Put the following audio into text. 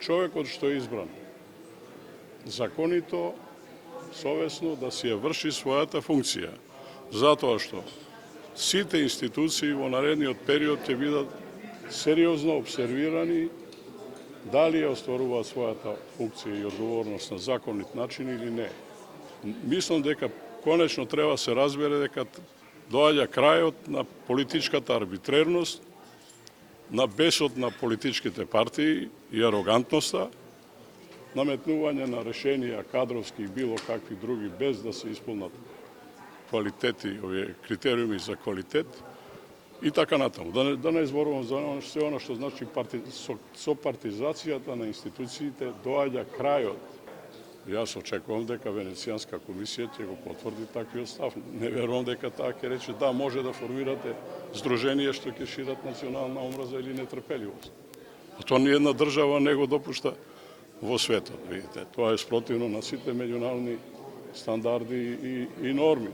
човекот што е избран законито, совесно да си ја врши својата функција, затоа што сите институции во наредниот период ќе бидат сериозно обсервирани дали ја остваруваат својата функција и одговорност на законит начин или не. Мислам дека конечно треба се разбере дека доаѓа крајот на политичката арбитрерност, на бесот на политичките партии и арогантноста, наметнување на решенија кадровски и било какви други без да се исполнат квалитети, овие критериуми за квалитет и така натаму. Да не зборувам за се она што значи со партизацијата на институциите доаѓа крајот. Јас очекувам дека Венецијанска комисија ќе го потврди таквиот став. Не верувам дека таа ќе рече да може да формирате здружение што ќе шират национална омраза или нетрпеливост. Тоа ни една држава не го допушта во светот, видите. Тоа е спротивно на сите меѓународни стандарди и норми.